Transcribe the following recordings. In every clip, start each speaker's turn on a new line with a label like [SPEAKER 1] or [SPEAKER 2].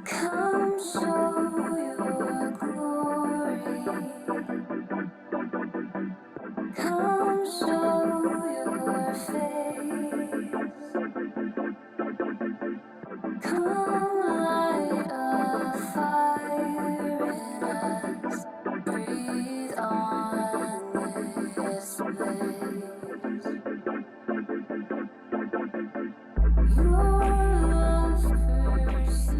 [SPEAKER 1] Come show your glory. Come show your face. Come light a fire in us. Breathe on this place. Your love pursues us.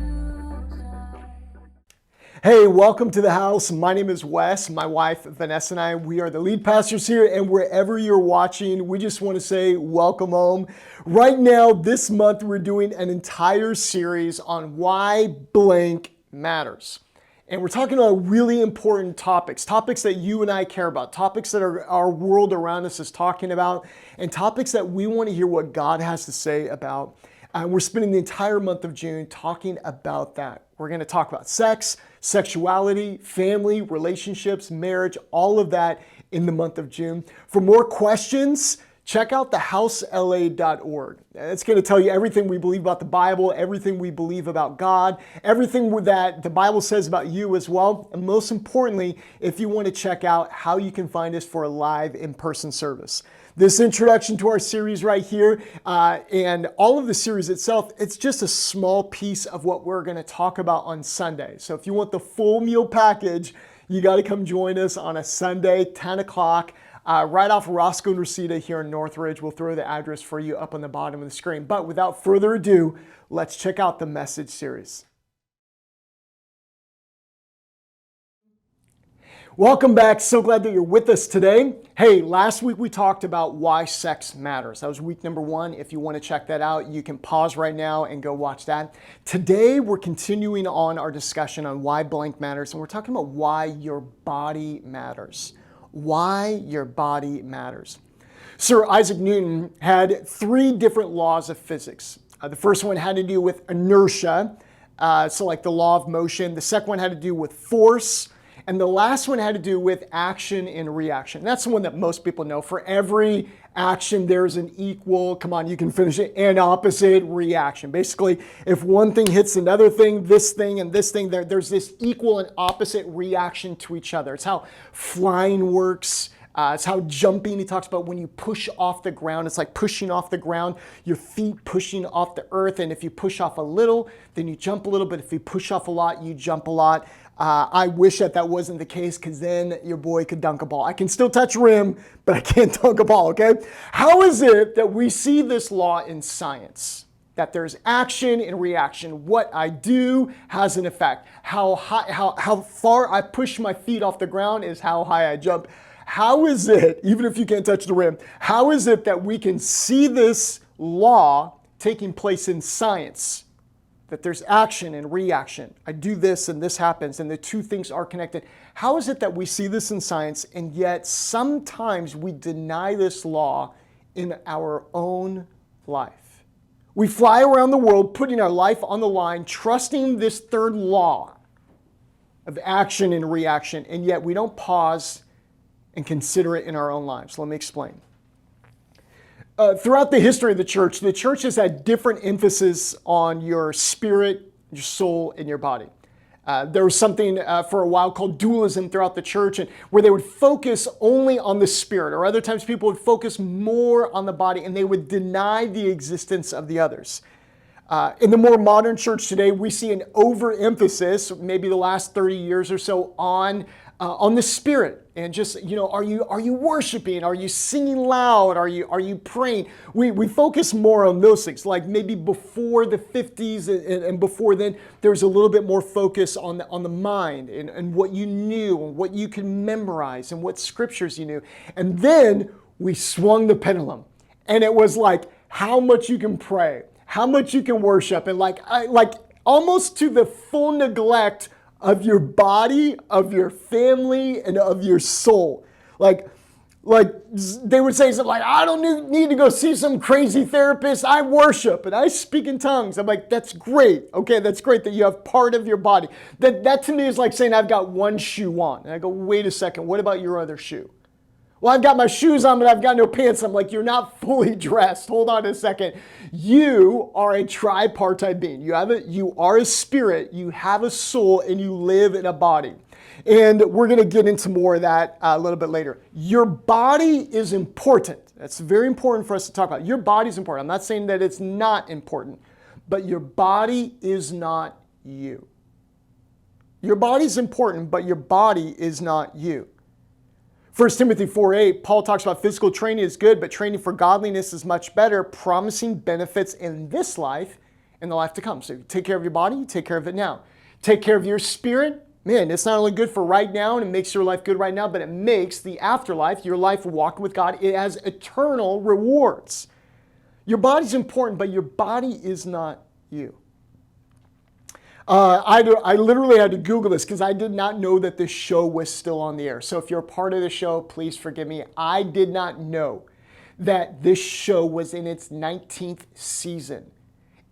[SPEAKER 2] Hey, welcome to the house. My name is Wes. My wife, Vanessa, and I, we are the lead pastors here, and wherever you're watching, we just want to say welcome home. Right now, this month, we're doing an entire series on why blank matters. And we're talking about really important topics that you and I care about, topics that our world around us is talking about, and topics that we want to hear what God has to say about. We're spending the entire month of June talking about that. We're going to talk about sex, sexuality, family, relationships, marriage, all of that in the month of June. For more questions, check out thehousela.org. It's going to tell you everything we believe about the Bible, everything we believe about God, everything that the Bible says about you as well. And most importantly, if you want to check out how you can find us for a live in-person service. This introduction to our series right here and all of the series itself, it's just a small piece of what we're going to talk about on Sunday. So if you want the full meal package, you got to come join us on a Sunday, 10 o'clock, right off Roscoe and Reseda here in Northridge. We'll throw the address for you up on the bottom of the screen. But without further ado, let's check out the message series. Welcome back. So glad that you're with us today. Hey, last week we talked about why sex matters. That was week number 1. If you want to check that out, you can pause right now and go watch that. Today we're continuing on our discussion on why blank matters, and we're talking about why your body matters. Why your body matters. Sir Isaac Newton had 3 different laws of physics. The first one had to do with inertia, so like the law of motion. The second one had to do with force. And the last one had to do with action and reaction. That's the one that most people know. For every action, there's an equal, come on, you can finish it, and opposite reaction. Basically, if one thing hits another thing, and this thing, there's this equal and opposite reaction to each other. It's how flying works. It's how jumping, he talks about when you push off the ground, it's like pushing off the ground, your feet pushing off the earth. And if you push off a little, then you jump a little, but if you push off a lot, you jump a lot. I wish that wasn't the case, because then your boy could dunk a ball. I can still touch rim, but I can't dunk a ball, okay? How is it that we see this law in science? That there's action and reaction. What I do has an effect. How far I push my feet off the ground is how high I jump. How is it, even if you can't touch the rim, how is it that we can see this law taking place in science? That there's action and reaction. I do this and this happens, and the two things are connected. How is it that we see this in science, and yet sometimes we deny this law in our own life? We fly around the world putting our life on the line, trusting this third law of action and reaction, and yet we don't pause and consider it in our own lives. Let me explain. Throughout the history of the church has had different emphasis on your spirit, your soul, and your body. There was something for a while called dualism throughout the church, and where they would focus only on the spirit, or other times people would focus more on the body, and they would deny the existence of the others. In the more modern church today, we see an overemphasis, maybe the last 30 years or so, on the spirit. And just, are you worshiping? Are you singing loud? Are you praying? We focus more on those things. Like maybe before the 50s and before then, there was a little bit more focus on the mind and what you knew and what you could memorize and what scriptures you knew. And then we swung the pendulum, and it was like how much you can pray, how much you can worship, and like almost to the full neglect of your body, of your family, and of your soul. Like they would say something like, I don't need to go see some crazy therapist. I worship and I speak in tongues. I'm like, that's great. Okay, that's great that you have part of your body. That to me is like saying I've got one shoe on. And I go, wait a second, what about your other shoe? Well, I've got my shoes on, but I've got no pants. I'm like, you're not fully dressed. Hold on a second. You are a tripartite being. You are a spirit, you have a soul, and you live in a body. And we're going to get into more of that a little bit later. Your body is important. That's very important for us to talk about. Your body is important. I'm not saying that it's not important, but your body is not you. Your body is important, but your body is not you. 1 Timothy 4:8, Paul talks about physical training is good, but training for godliness is much better, promising benefits in this life and the life to come. So you take care of your body, you take care of it now. Take care of your spirit. Man, it's not only good for right now and it makes your life good right now, but it makes the afterlife, your life walking with God, it has eternal rewards. Your body's important, but your body is not you. I literally had to Google this because I did not know that this show was still on the air. So if you're a part of the show, please forgive me. I did not know that this show was in its 19th season.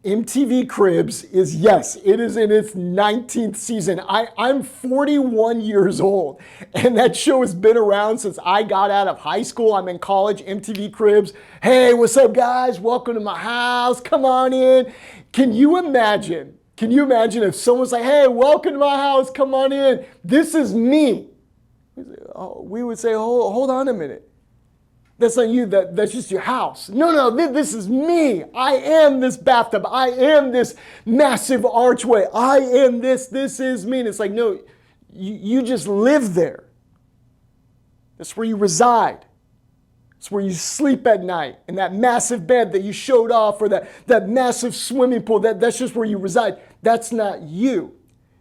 [SPEAKER 2] MTV Cribs is, yes, it is in its 19th season. I'm 41 years old, and that show has been around since I got out of high school. I'm in college, MTV Cribs. Hey, what's up, guys? Welcome to my house. Come on in. Can you imagine if someone's like, hey, welcome to my house, come on in. This is me. We would say, hold on a minute. That's not you, that's just your house. No, this is me. I am this bathtub. I am this massive archway. I am this is me. And it's like, no, you just live there. That's where you reside. It's where you sleep at night in that massive bed that you showed off, or that massive swimming pool. That's just where you reside. That's not you.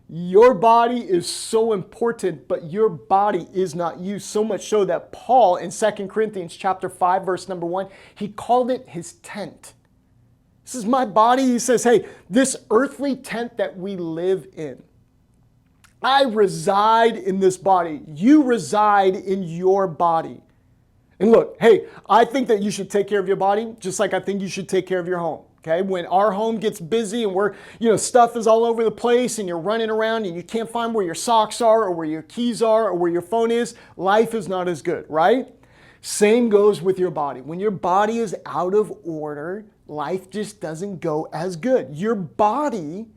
[SPEAKER 2] Your body is so important, but your body is not you. So much so that Paul in 2 Corinthians chapter 5, verse number 1, he called it his tent. This is my body. He says, hey, this earthly tent that we live in, I reside in this body. You reside in your body. And look, hey, I think that you should take care of your body just like I think you should take care of your home. Okay, when our home gets busy and stuff is all over the place and you're running around and you can't find where your socks are or where your keys are or where your phone is, life is not as good, right? Same goes with your body. When your body is out of order, life just doesn't go as good. Your body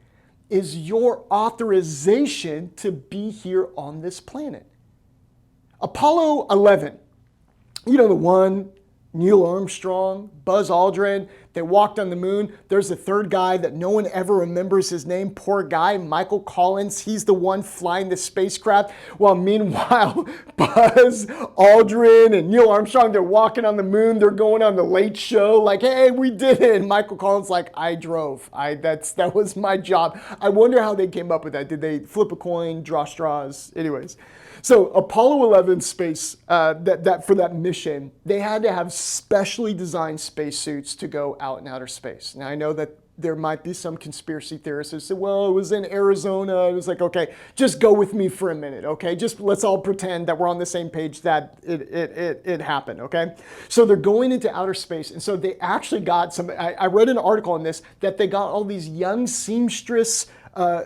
[SPEAKER 2] is your authorization to be here on this planet. Apollo 11. You know the one, Neil Armstrong, Buzz Aldrin, they walked on the moon. There's a third guy that no one ever remembers his name. Poor guy, Michael Collins. He's the one flying the spacecraft. While meanwhile, Buzz Aldrin and Neil Armstrong, they're walking on the moon. They're going on the Late Show like, hey, we did it. And Michael Collins like, I drove. That was my job. I wonder how they came up with that. Did they flip a coin, draw straws? Anyways. So Apollo 11 space, for that mission, they had to have specially designed spacesuits to go out in outer space. Now I know that there might be some conspiracy theorists who say, well, it was in Arizona. It was like, okay, just go with me for a minute, okay? Just let's all pretend that we're on the same page that it happened, okay? So they're going into outer space, and so they actually got I read an article on this, that they got all these young seamstress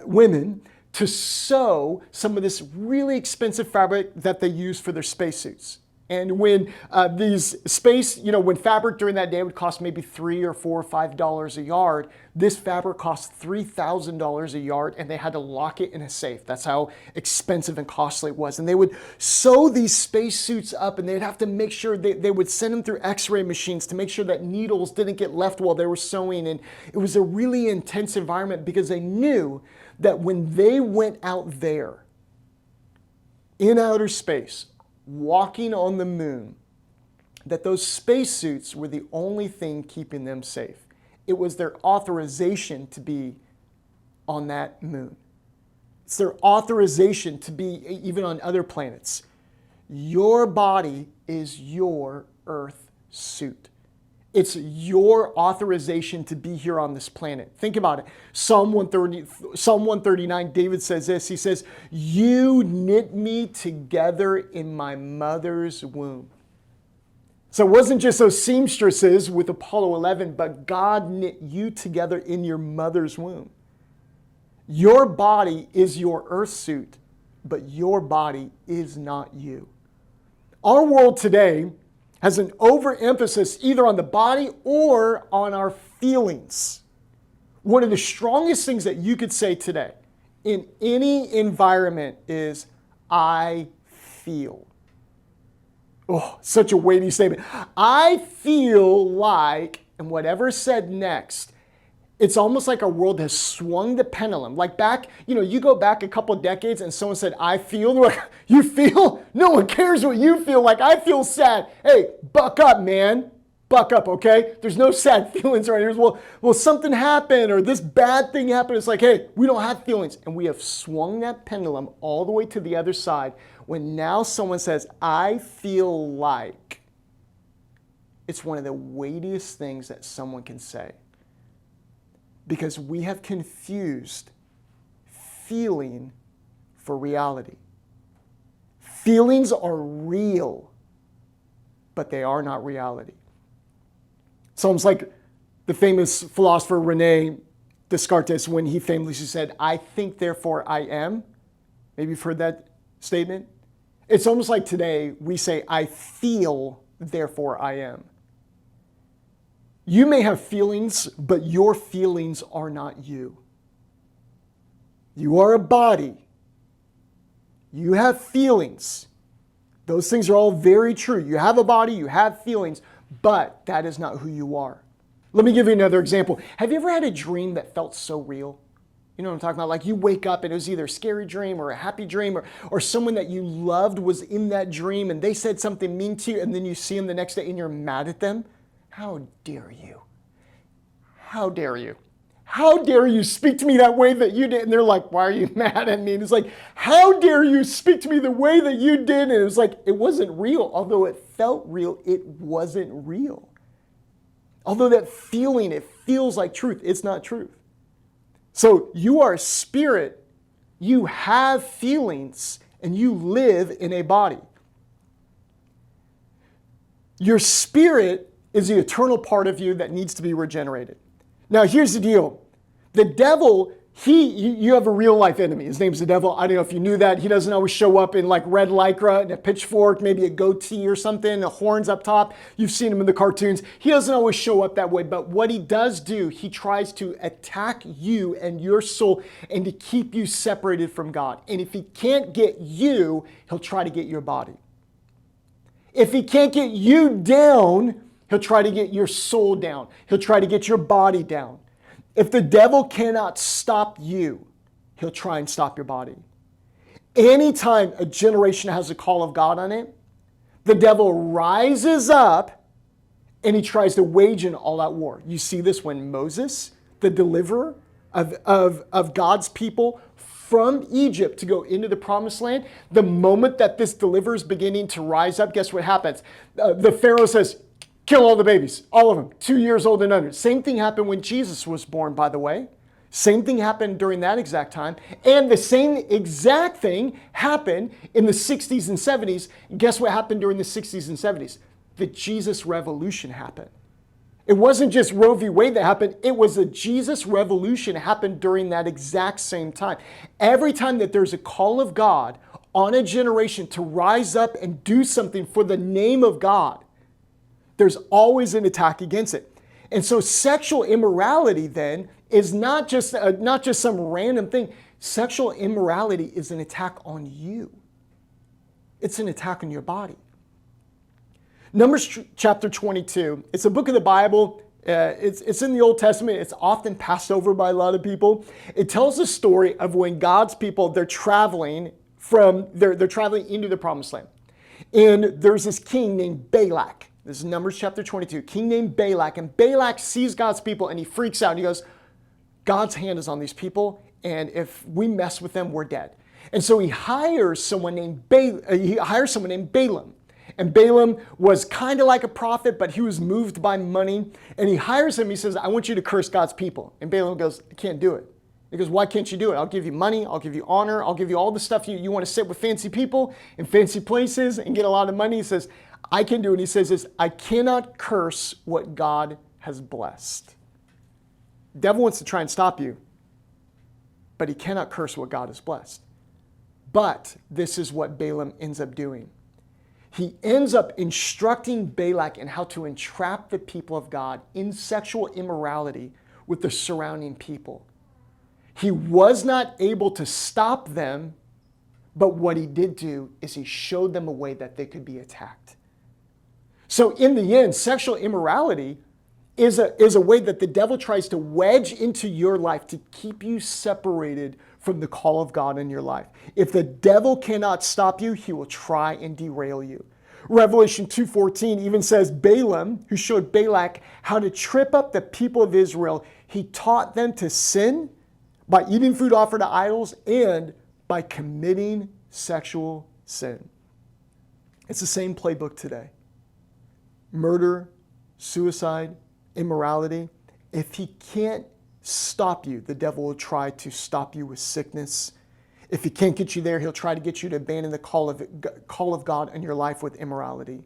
[SPEAKER 2] women to sew some of this really expensive fabric that they use for their spacesuits. And when when fabric during that day would cost maybe $3 or $4 or $5 a yard, this fabric cost $3,000 a yard, and they had to lock it in a safe. That's how expensive and costly it was. And they would sew these spacesuits up, and they'd have to make sure they would send them through x-ray machines to make sure that needles didn't get left while they were sewing. And it was a really intense environment because they knew that when they went out there in outer space, walking on the moon, that those spacesuits were the only thing keeping them safe. It was their authorization to be on that moon. It's their authorization to be even on other planets. Your body is your Earth suit. It's your authorization to be here on this planet. Think about it. Psalm 139, David says this. He says, you knit me together in my mother's womb. So it wasn't just those seamstresses with Apollo 11, but God knit you together in your mother's womb. Your body is your earth suit, but your body is not you. Our world today has an overemphasis either on the body or on our feelings. One of the strongest things that you could say today in any environment is, I feel. Oh, such a weighty statement. I feel like, and whatever is said next, it's almost like our world has swung the pendulum. Like back, you go back a couple of decades and someone said, I feel. They're like, you feel? No one cares what you feel like. I feel sad. Hey, buck up, man. Buck up, okay? There's no sad feelings right here. Well, something happened or this bad thing happened. It's like, hey, we don't have feelings. And we have swung that pendulum all the way to the other side when now someone says, I feel like. It's one of the weightiest things that someone can say. Because we have confused feeling for reality. Feelings are real, but they are not reality. It's almost like the famous philosopher Rene Descartes when he famously said, I think, therefore I am. Maybe you've heard that statement. It's almost like today we say, I feel, therefore I am. You may have feelings, but your feelings are not you. You are a body. You have feelings. Those things are all very true. You have a body, you have feelings, but that is not who you are. Let me give you another example. Have you ever had a dream that felt so real? You know what I'm talking about? Like you wake up and it was either a scary dream or a happy dream or someone that you loved was in that dream and they said something mean to you and then you see them the next day and you're mad at them. How dare you? How dare you? How dare you speak to me that way that you did? And they're like, why are you mad at me? And it's like, how dare you speak to me the way that you did? And it was like, it wasn't real. Although it felt real, it wasn't real. Although that feeling, it feels like truth, it's not truth. So you are a spirit, you have feelings, and you live in a body. Your spirit is the eternal part of you that needs to be regenerated. Now, here's the deal. The devil, you have a real life enemy. His name's the devil. I don't know if you knew that. He doesn't always show up in like red lycra and a pitchfork, maybe a goatee or something, the horns up top. You've seen him in the cartoons. He doesn't always show up that way, but what he does do, he tries to attack you and your soul and to keep you separated from God. And if he can't get you, he'll try to get your body. If he can't get you down, he'll try to get your soul down. He'll try to get your body down. If the devil cannot stop you, he'll try and stop your body. Anytime a generation has a call of God on it, the devil rises up and he tries to wage an all-out war. You see this when Moses, the deliverer of God's people from Egypt to go into the promised land, the moment that this deliverer is beginning to rise up, guess what happens? The Pharaoh says, kill all the babies, all of them, 2 years old and under. Same thing happened when Jesus was born, by the way. Same thing happened during that exact time. And the same exact thing happened in the 60s and 70s. Guess what happened during the 60s and 70s? The Jesus Revolution happened. It wasn't just Roe v. Wade that happened. It was the Jesus Revolution happened during that exact same time. Every time that there's a call of God on a generation to rise up and do something for the name of God, there's always an attack against it. And so sexual immorality then is not just some random thing. Sexual immorality is an attack on you. It's an attack on your body. Numbers chapter 22. It's a book of the Bible. It's in the Old Testament. It's often passed over by a lot of people. It tells the story of when God's people, they're traveling into the promised land. And there's this king named Balak. This is Numbers chapter 22. King named Balak. And Balak sees God's people and he freaks out. And he goes, God's hand is on these people. And if we mess with them, we're dead. And so he hires someone named Balaam. And Balaam was kind of like a prophet, but he was moved by money. And he hires him. He says, I want you to curse God's people. And Balaam goes, I can't do it. He goes, why can't you do it? I'll give you money. I'll give you honor. I'll give you all the stuff you want to sit with fancy people in fancy places and get a lot of money. He says, I can do it. He says this, I cannot curse what God has blessed. The devil wants to try and stop you, but he cannot curse what God has blessed. But this is what Balaam ends up doing. he ends up instructing Balak in how to entrap the people of God in sexual immorality with the surrounding people. He was not able to stop them, but what he did do is he showed them a way that they could be attacked. So in the end, sexual immorality is a way that the devil tries to wedge into your life to keep you separated from the call of God in your life. If the devil cannot stop you, he will try and derail you. Revelation 2:14 even says Balaam, who showed Balak how to trip up the people of Israel, he taught them to sin by eating food offered to idols and by committing sexual sin. It's the same playbook today. Murder, suicide, immorality. If he can't stop you, the devil will try to stop you with sickness. If he can't get you there, he'll try to get you to abandon the call of God in your life with immorality.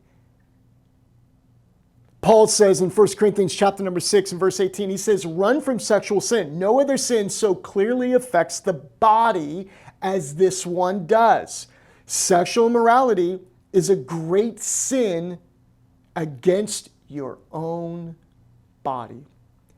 [SPEAKER 2] Paul says in 1 Corinthians chapter number 6 and verse 18, he says, run from sexual sin. No other sin so clearly affects the body as this one does. Sexual immorality is a great sin against your own body.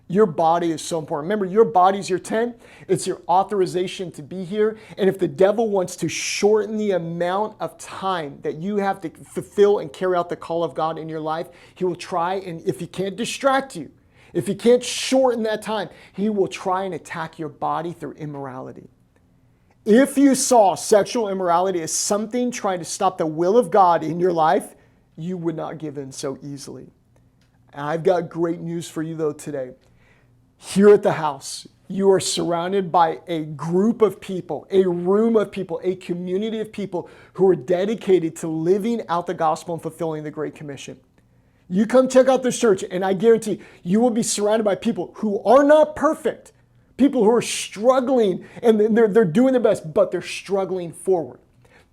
[SPEAKER 2] Your body is so important. Remember, your body's your tent. It's your authorization to be here. And if the devil wants to shorten the amount of time that you have to fulfill and carry out the call of God in your life, he will try, and if he can't distract you, if he can't shorten that time, he will try and attack your body through immorality. If you saw sexual immorality as something trying to stop the will of God in your life, you would not give in so easily. And I've got great news for you though today. Here at the house, you are surrounded by a group of people, a room of people, a community of people who are dedicated to living out the gospel and fulfilling the Great Commission. You come check out this church, and I guarantee you will be surrounded by people who are not perfect, people who are struggling, and they're doing their best, but they're struggling forward.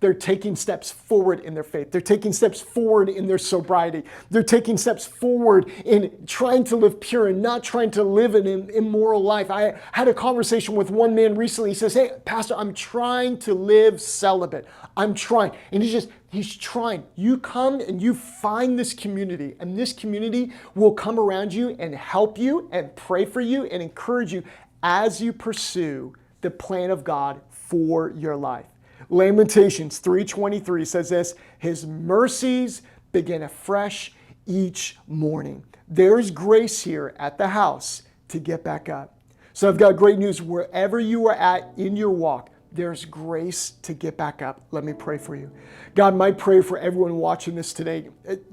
[SPEAKER 2] They're taking steps forward in their faith. They're taking steps forward in their sobriety. They're taking steps forward in trying to live pure and not trying to live an immoral life. I had a conversation with one man recently. He says, hey, Pastor, I'm trying to live celibate. I'm trying. And he's trying. You come and you find this community, and this community will come around you and help you and pray for you and encourage you as you pursue the plan of God for your life. Lamentations 3:23 says this, his mercies begin afresh each morning. There's grace here at the house to get back up. So I've got great news. Wherever you are at in your walk, there's grace to get back up. Let me pray for you. God, my prayer for everyone watching this today,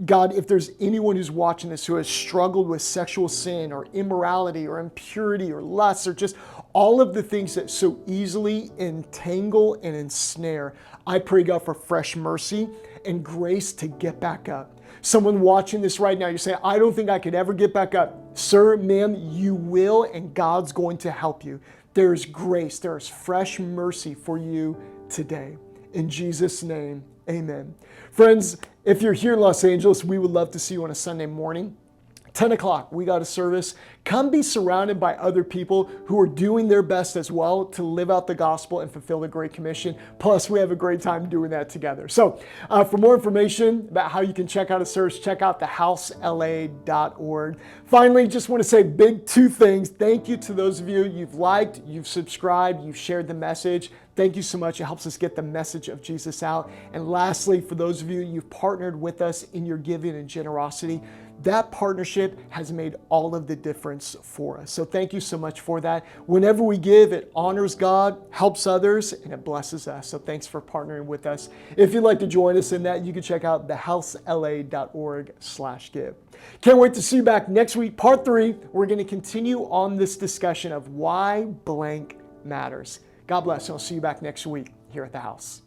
[SPEAKER 2] God, if there's anyone who's watching this who has struggled with sexual sin or immorality or impurity or lust or just all of the things that so easily entangle and ensnare, I pray, God, for fresh mercy and grace to get back up. Someone watching this right now, you're saying, I don't think I could ever get back up. Sir, ma'am, you will, and God's going to help you. There's grace, there's fresh mercy for you today. In Jesus' name, amen. Friends, if you're here in Los Angeles, we would love to see you on a Sunday morning. 10 o'clock, we got a service. Come be surrounded by other people who are doing their best as well to live out the gospel and fulfill the Great Commission. Plus, we have a great time doing that together. So for more information about how you can check out a service, check out thehousela.org. Finally, just want to say big two things. Thank you to those of you you've liked, you've subscribed, you've shared the message. Thank you so much. It helps us get the message of Jesus out. And lastly, for those of you, you've partnered with us in your giving and generosity. That partnership has made all of the difference for us. So thank you so much for that. Whenever we give, it honors God, helps others, and it blesses us. So thanks for partnering with us. If you'd like to join us in that, you can check out thehousela.org/give. Can't wait to see you back next week. Part 3, we're going to continue on this discussion of why blank matters. God bless. I'll see you back next week here at the house.